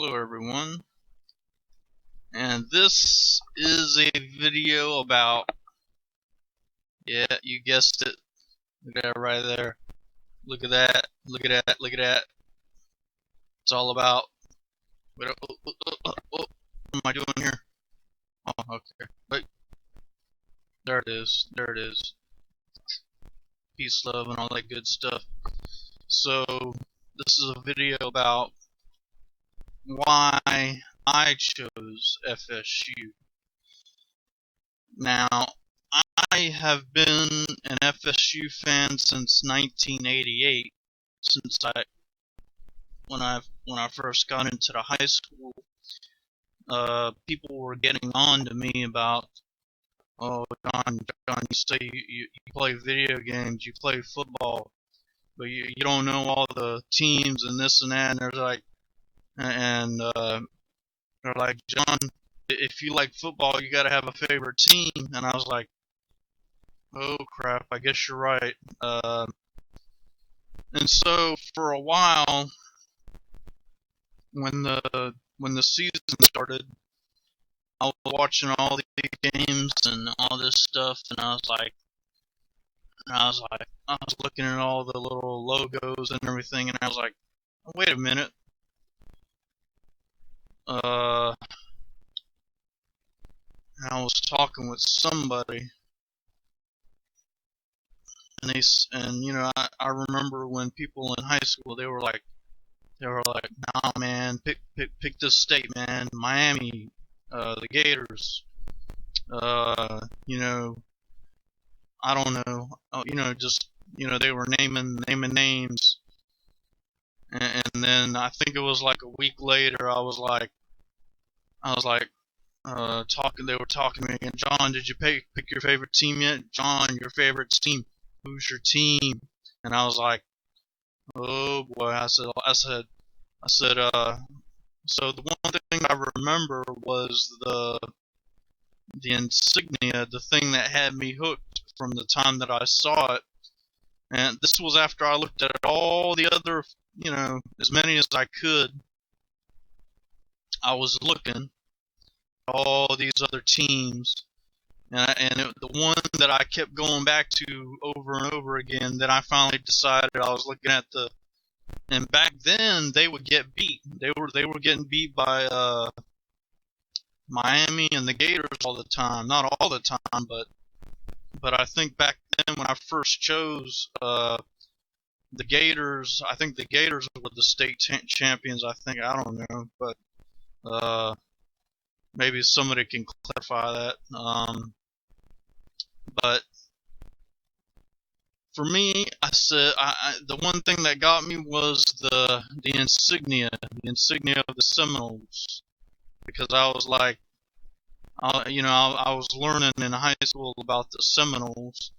Hello everyone, and this is a video about, yeah, you guessed it, look at that right there, look at that, look at that, look at that, it's all about, what am I doing here? Oh, okay, wait, there it is, peace, love, and all that good stuff. So, this is a video about why I chose FSU. Now, I have been an FSU fan since 1988. Since when I first got into the high school, people were getting on to me about, oh, John, you say you play video games, you play football, but you don't know all the teams and this and that. And they're like, John, if you like football, you got to have a favorite team. And I was like, oh crap, I guess you're right. And so for a while, when the season started, I was watching all these games and all this stuff, and I was looking at all the little logos and everything, and I was like, wait a minute. I was talking with somebody, and I remember when people in high school they were like, nah, man, pick this state, man, Miami, the Gators, I don't know, they were naming names, and then I think it was like a week later, I was like, they were talking to me again. John, did you pick your favorite team yet? John, your favorite team? Who's your team? And I was like, oh boy. I said. So the one thing I remember was the insignia, the thing that had me hooked from the time that I saw it. And this was after I looked at all the other, as many as I could. I was looking at all these other teams, the one that I kept going back to over and over again, that I finally decided I was looking at and back then they would get beat. They were getting beat by Miami and the Gators all the time. Not all the time, but I think back then when I first chose the Gators, I think the Gators were the state champions. I don't know, but maybe somebody can clarify that. But for me, I said the one thing that got me was the insignia of the Seminoles, because I was like, I was learning in high school about the Seminoles.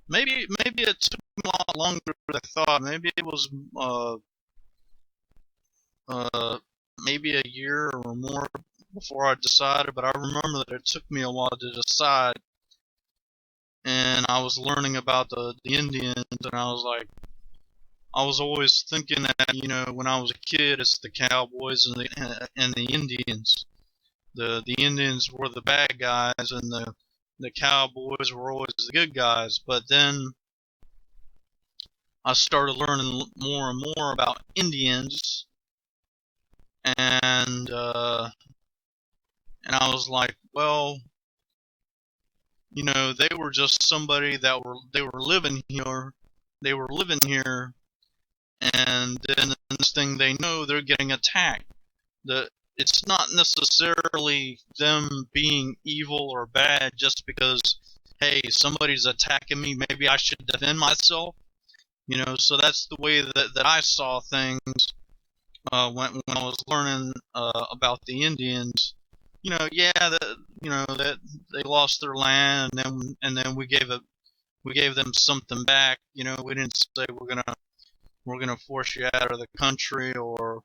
Maybe it took me a lot longer than I thought. Maybe it was maybe a year or more before I decided, but I remember that it took me a while to decide. And I was learning about the Indians, and I was always thinking that, when I was a kid, it's the Cowboys and the Indians. The Indians were the bad guys, and the Cowboys were always the good guys. But then I started learning more and more about Indians, and I was like, well, they were just somebody they were living here, and then the next thing they know, they're getting attacked. It's not necessarily them being evil or bad just because, hey, somebody's attacking me, maybe I should defend myself. So that's the way that I saw things when I was learning about the Indians. That they lost their land, and then we gave them something back. We didn't say we're gonna force you out of the country, or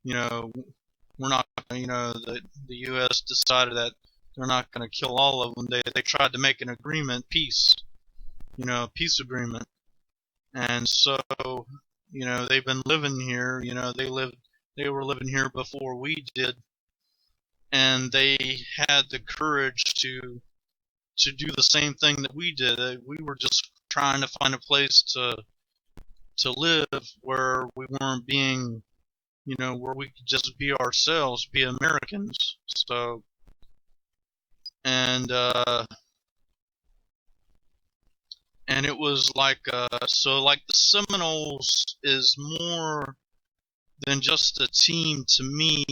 we're not. The U.S. decided that they're not gonna kill all of them. They tried to make an agreement, peace agreement, and so they've been living here. They lived They were living here before we did, and they had the courage to do the same thing that we did. We were just trying to find a place to live where we weren't being, where we could just be ourselves, be Americans. So, and it was like, so like the Seminoles is more than just a team to me.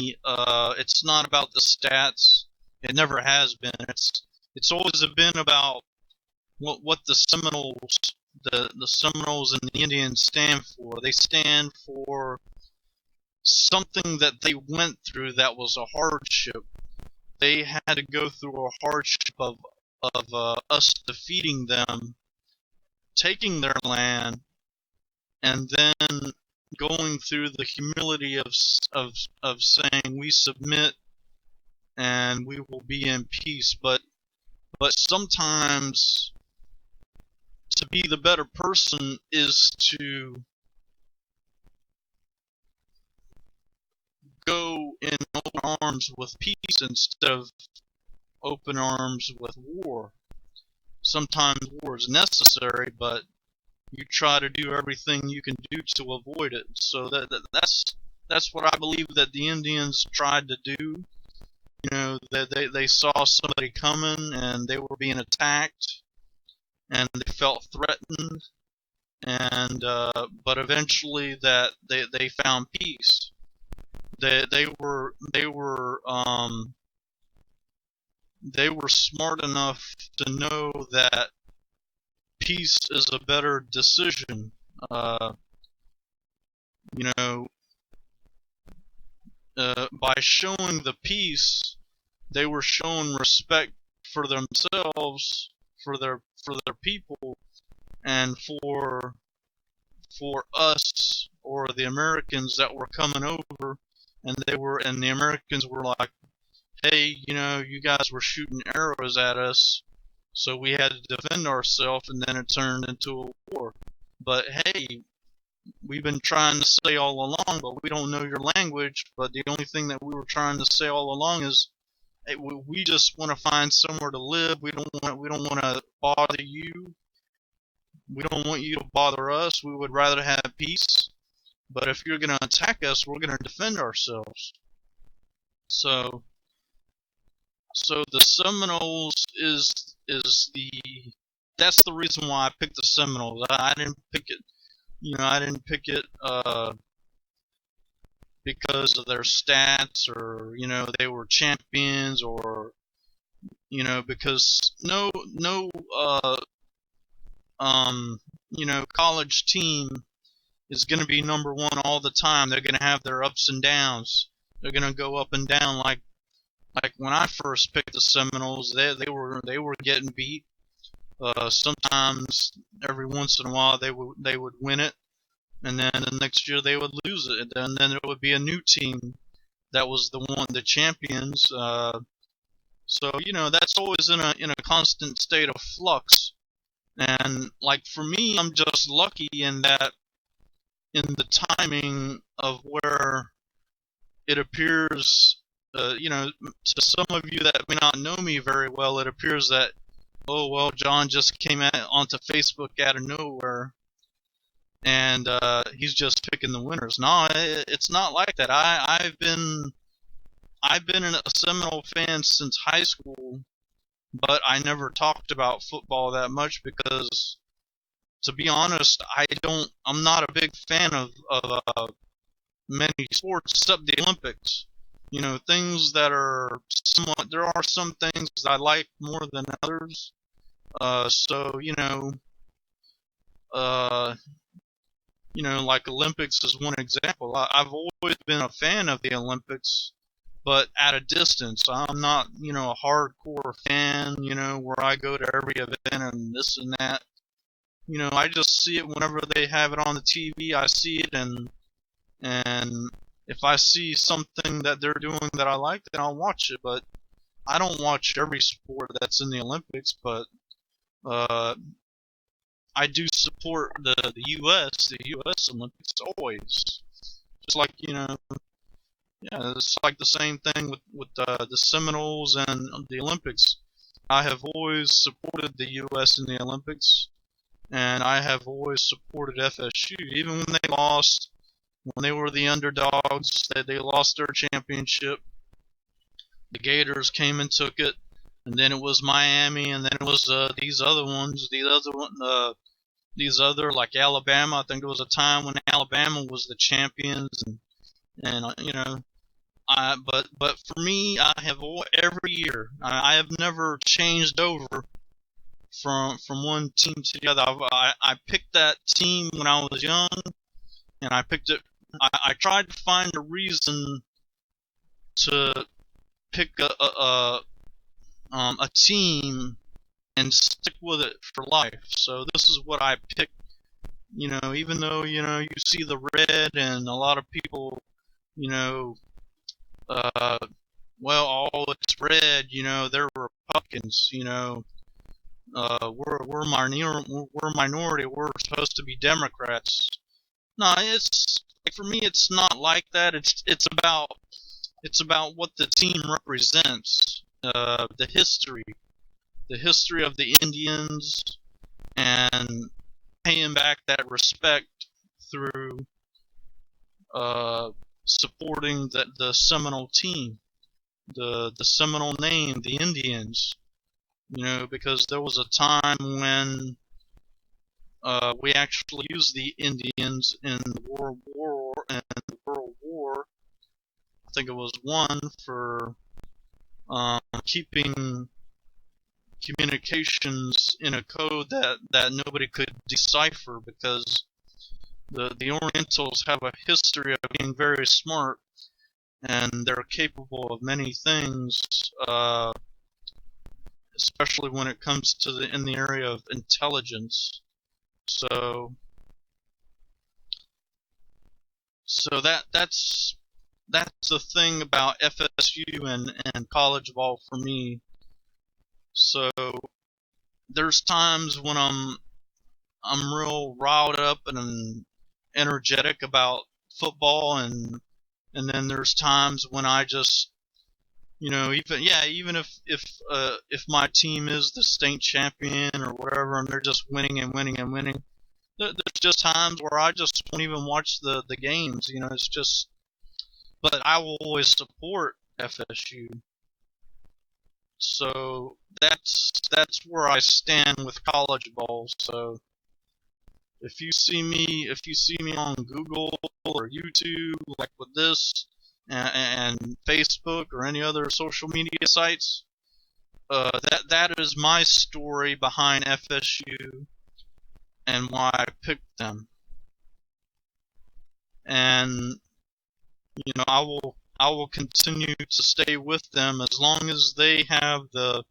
It's not about the stats. It never has been. It's always been about what the Seminoles, the Seminoles and the Indians stand for. They stand for something that they went through that was a hardship. They had to go through a hardship of us defeating them, taking their land, and then going through the humility of saying we submit and we will be in peace. But sometimes to be the better person is to go in open arms with peace instead of open arms with war. Sometimes war is necessary, but you try to do everything you can do to avoid it. So that's what I believe that the Indians tried to do. They saw somebody coming and they were being attacked, and they felt threatened, and but eventually that they found peace. They were smart enough to know that peace is a better decision. By showing the peace, they were showing respect for themselves, for their people, and for us, or the Americans that were coming over, and the Americans were like, hey, you guys were shooting arrows at us, so we had to defend ourselves, and then it turned into a war. But hey, we've been trying to say all along, but we don't know your language, but the only thing that we were trying to say all along is, hey, we just want to find somewhere to live. We don't want to bother you. We don't want you to bother us. We would rather have peace. But if you're going to attack us, we're going to defend ourselves. So the Seminoles that's the reason why I picked the Seminoles. I didn't pick it, because of their stats, or they were champions, or because no college team is going to be number one all the time. They're going to have their ups and downs. They're going to go up and down. Like when I first picked the Seminoles, they were getting beat. Sometimes every once in a while they would win it, and then the next year they would lose it, and then it would be a new team that was the champions. So that's always in a constant state of flux. And like for me, I'm just lucky in that, in the timing of where it appears, to some of you that may not know me very well, it appears that, oh well, John just came onto Facebook out of nowhere, and he's just picking the winners. No, it's not like that. I've been a Seminole fan since high school, but I never talked about football that much because, to be honest, I'm not a big fan of many sports except the Olympics. Things that are somewhat. There are some things that I like more than others. Like Olympics is one example. I've always been a fan of the Olympics, but at a distance. I'm not, a hardcore fan, where I go to every event and this and that. I just see it whenever they have it on the TV. I see it, and if I see something that they're doing that I like, then I'll watch it. But I don't watch every sport that's in the Olympics, but I do support the U.S. Olympics always. Just like, Yeah, it's like the same thing with the Seminoles and the Olympics. I have always supported the U.S. in the Olympics, and I have always supported FSU, even when they lost, when they were the underdogs. They lost their championship. The Gators came and took it, and then it was Miami, and then it was these other ones, these other like Alabama. I think there was a time when Alabama was the champions, and you know, but for me, I have every year. I have never changed over from one team to the other. I picked that team when I was young, and I picked it. I tried to find a reason to pick a team and stick with it for life. So this is what I picked. You know, even though you see the red, and a lot of people, you know, uh, well, oh, it's red. You know, they're Republicans. You know, we're minority. We're supposed to be Democrats. No, it's like for me, it's not like that. It's about what the team represents. The history of the Indians, and paying back that respect through uh, supporting the Seminole team, the Seminole name, the Indians. You know, because there was a time when we actually used the Indians in the World War. I think it was one for keeping communications in a code that nobody could decipher, because the Orientals have a history of being very smart, and they're capable of many things, especially when it comes to in the area of intelligence. So that's the thing about FSU and college ball for me. So there's times when I'm real riled up and energetic about football, and then there's times when I just, even if my team is the state champion or whatever, and they're just winning and winning and winning, there's just times where I just won't even watch the games. It's just, but I will always support FSU. So that's where I stand with college ball. So if you see me on Google or YouTube, like with this, and Facebook or any other social media sites, that is my story behind FSU and why I picked them. And I will continue to stay with them as long as they have the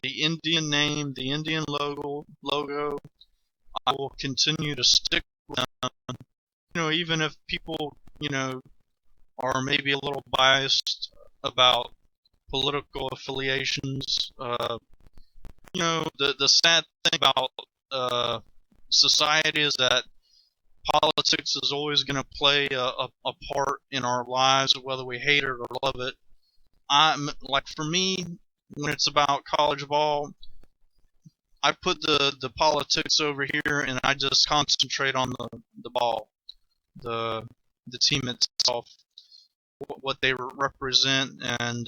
Indian name, the Indian logo. I will continue to stick with them. Even if people, are maybe a little biased about political affiliations. The sad thing about society is that politics is always going to play a part in our lives, whether we hate it or love it. Like for me, when it's about college ball, I put the politics over here, and I just concentrate on the ball, the team itself, what they represent, and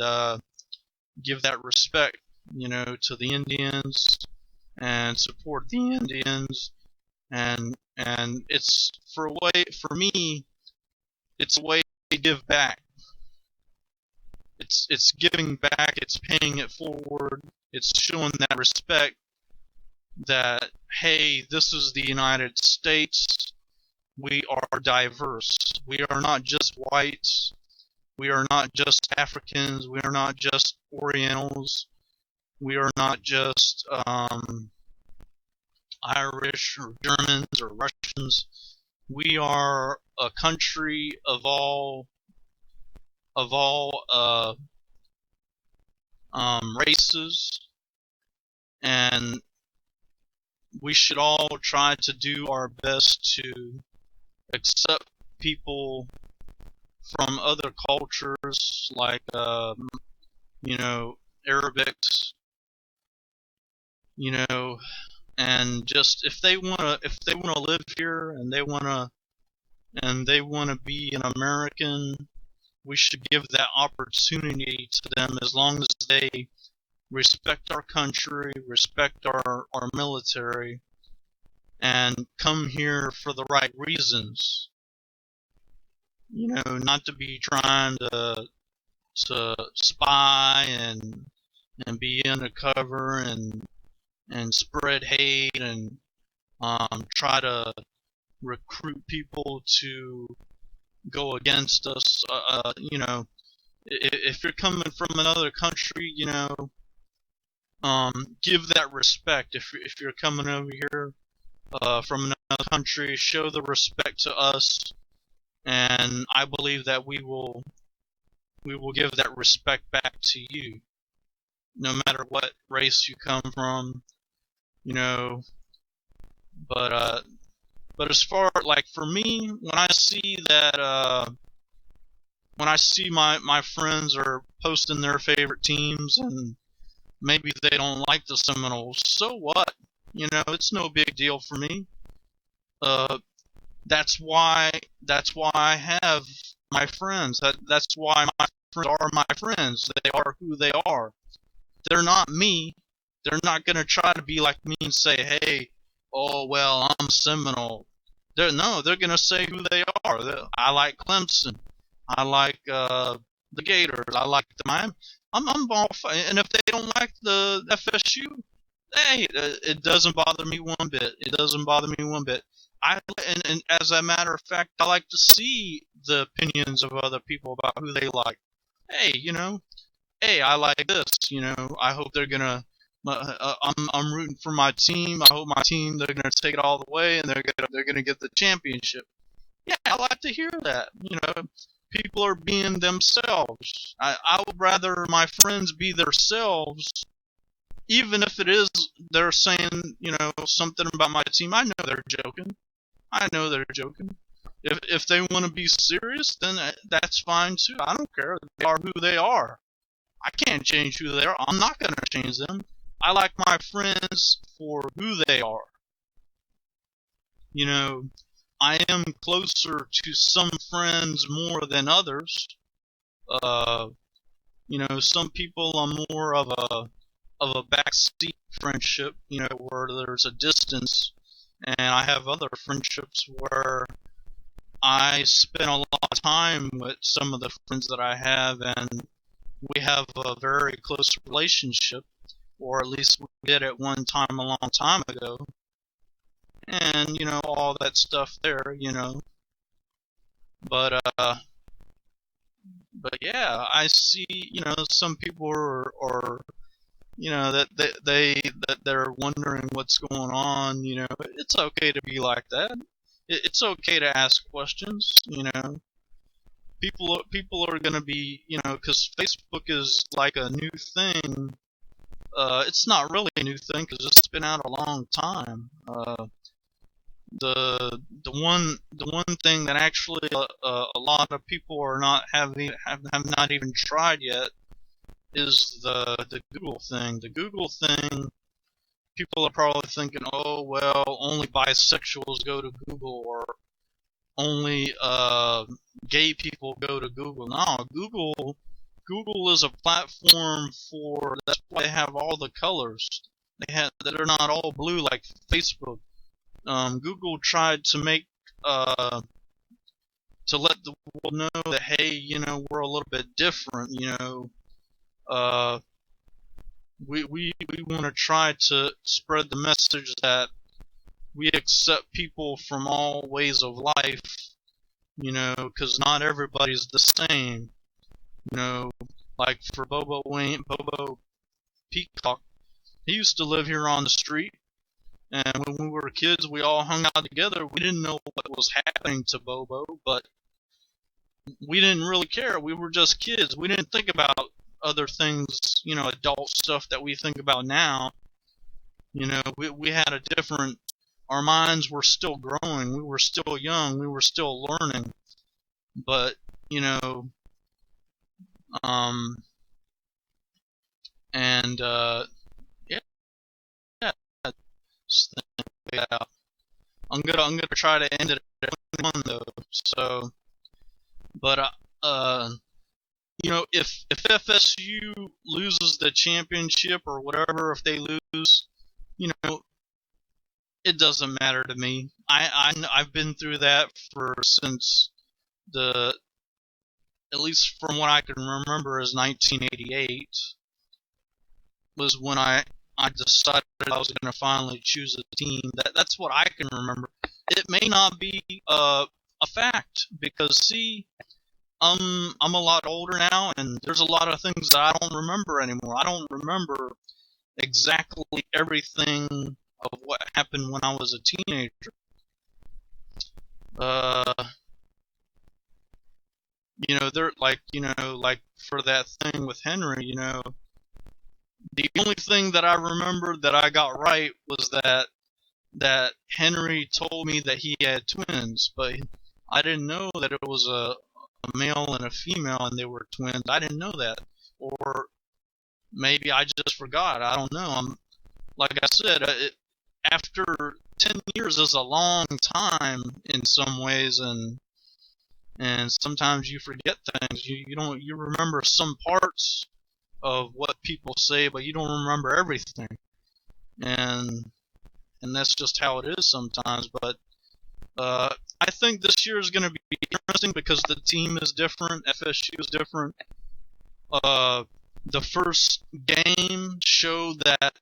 give that respect, to the Indians, and support the Indians, and it's for me, it's a way to give back. It's giving back. It's paying it forward. It's showing that respect. That, hey, this is the United States. We are diverse. We are not just whites. We are not just Africans. We are not just Orientals. We are not just Irish or Germans or Russians. We are a country of all races, and we should all try to do our best to accept people from other cultures, like Arabics, and just if they wanna live here and they wanna be an American, we should give that opportunity to them as long as they respect our country, respect our military, and come here for the right reasons. Not to be trying to spy and be undercover and spread hate and try to recruit people to go against us. If you're coming from another country, give that respect. If you're coming over here from another country, show the respect to us, and I believe that we will give that respect back to you, no matter what race you come from, But as far like for me, when I see my friends are posting their favorite teams and maybe they don't like the Seminoles, so what? It's no big deal for me. That's why I have my friends. That's why my friends are my friends. They are who they are. They're not me. They're not gonna try to be like me and say, "Hey, oh well, I'm Seminole." They're gonna say who they are. I like Clemson. I like the Gators. I like the Miami. I'm all and if they don't like the FSU, hey, it doesn't bother me one bit. It doesn't bother me one bit. And as a matter of fact, I like to see the opinions of other people about who they like. Hey, hey, I like this. I hope they're gonna. I'm rooting for my team. I hope my team they're gonna take it all the way and they're gonna get the championship. Yeah, I like to hear that. People are being themselves. I would rather my friends be themselves, even if it is they're saying something about my team. I know they're joking. I know they're joking. If they want to be serious, then that's fine too. I don't care. They are who they are. I can't change who they are. I'm not going to change them. I like my friends for who they are. I am closer to some friends more than others. Some people are more of a backseat friendship, where there's a distance, and I have other friendships where I spend a lot of time with some of the friends that I have, and we have a very close relationship, or at least we did at one time a long time ago. And, all that stuff there, But, yeah, I see, some people are that they're wondering what's going on, It's okay to be like that. It's okay to ask questions, People are gonna be, because Facebook is like a new thing. It's not really a new thing because it's been out a long time. The one thing that actually a lot of people are not have not even tried yet is the Google thing. The Google thing, people are probably thinking, oh well, only bisexuals go to Google, or only gay people go to Google. No, Google is a platform for. That's why they have all the colors. They're not all blue like Facebook. Google tried to make to let the world know that hey, we're a little bit different. We want to try to spread the message that we accept people from all ways of life. Because not everybody's the same. Like for Bobo Peacock, he used to live here on the street. And when we were kids, we all hung out together. We didn't know what was happening to Bobo, but we didn't really care. We were just kids. We didn't think about other things, adult stuff that we think about now. We had a different. Our minds were still growing. We were still young. We were still learning. But you know, and yeah, just think it out. I'm gonna try to end it at 21 though. So, but you know, if FSU loses the championship or whatever, if they lose, you know, it doesn't matter to me. I've been through that since the, at least from what I can remember, is 1988 was when I decided I was going to finally choose a team. That's what I can remember. It may not be a fact because see, I'm a lot older now, and there's a lot of things that I don't remember anymore. I don't remember exactly everything of what happened when I was a teenager. You know, they're like, you know, like for that thing with Henry, you know, the only thing that I remember that I got right was that Henry told me that he had twins, but I didn't know that it was a male and a female and they were twins. I didn't know that. Or maybe I just forgot. I don't know. Like I said, after 10 years is a long time in some ways, and sometimes you forget things. You remember some parts of what people say, but you don't remember everything. And that's just how it is sometimes. But I think this year is going to be interesting because the team is different. FSU is different. The first game showed that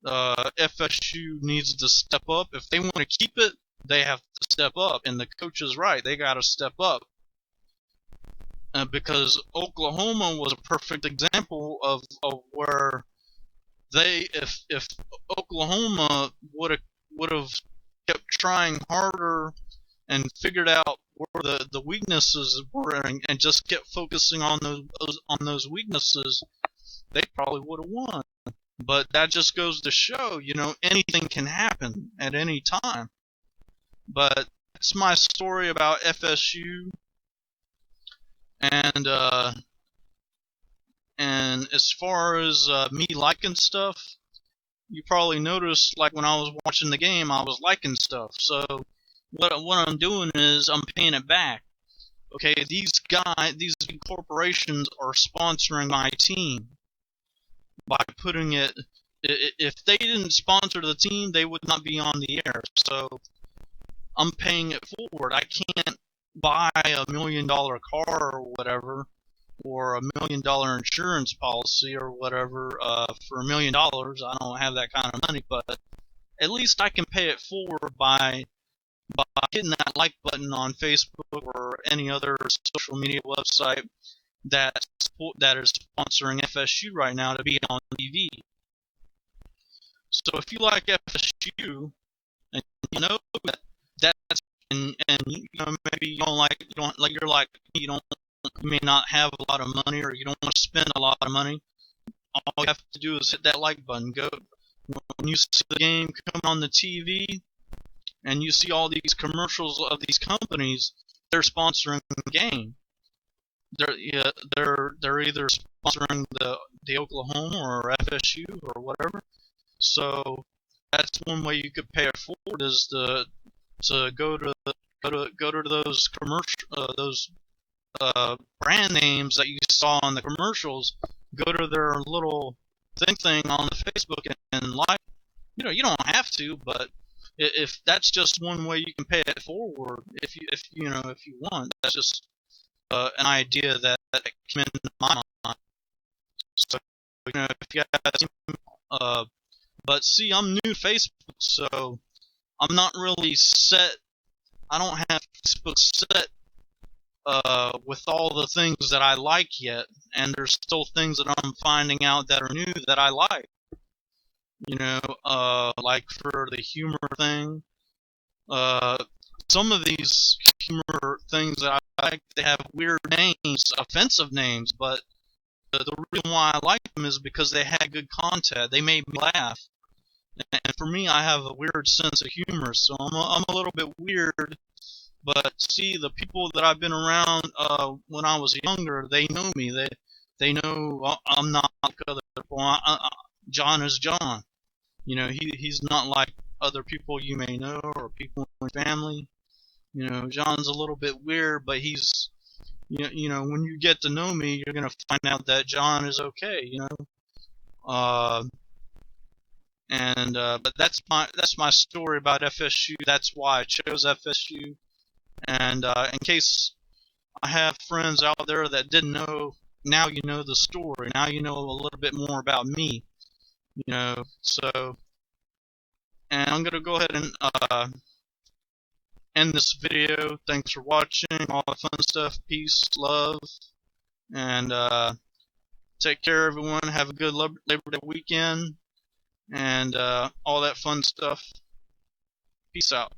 FSU needs to step up. If they want to keep it, they have to step up. And the coach is right. They got to step up. Because Oklahoma was a perfect example of where if Oklahoma would have kept trying harder and figured out where the weaknesses were and just kept focusing on those weaknesses, they probably would have won. But that just goes to show, you know, anything can happen at any time. But that's my story about FSU. And as far as me liking stuff, you probably noticed, like when I was watching the game, I was liking stuff. So what I'm doing is I'm paying it back. Okay, these big corporations are sponsoring my team by putting it. If they didn't sponsor the team, they would not be on the air. So I'm paying it forward. I can't buy $1 million car or whatever, or $1 million insurance policy or whatever for $1 million. I don't have that kind of money, but at least I can pay it forward by hitting that like button on Facebook or any other social media website that is sponsoring FSU right now to be on TV. So if you like FSU and you know that's and you know, maybe you may not have a lot of money, or you don't want to spend a lot of money, all you have to do is hit that like button. Go when you see the game come on the TV and you see all these commercials of these companies, they're sponsoring the game. They're either sponsoring the Oklahoma or FSU or whatever. So that's one way you could pay it forward, is to go to those those brand names that you saw on the commercials. Go to their little thing on the Facebook and like. You know, you don't have to, but if that's just one way you can pay it forward, if you want, that's just an idea that came into my mind. So you know, if you guys, but see, I'm new to Facebook, so I'm not really set. I don't have Facebook set with all the things that I like yet, and there's still things that I'm finding out that are new that I like. You know, like for the humor thing, some of these humor things that I like, they have weird names, offensive names, but the reason why I like them is because they had good content. They made me laugh. And for me, I have a weird sense of humor, so I'm a little bit weird, But see, the people that I've been around when I was younger, they know me. They know I'm not like other people. John is John. You know, he's not like other people you may know or people in your family. You know, John's a little bit weird, but he's when you get to know me, you're gonna find out that John is okay. Uh, but that's my story about FSU. That's why I chose FSU. And in case I have friends out there that didn't know, now you know the story. Now you know a little bit more about me. So, and I'm gonna go ahead and end this video. Thanks for watching. All the fun stuff. Peace, love, and take care, everyone. Have a good Labor Day weekend, and all that fun stuff. Peace out.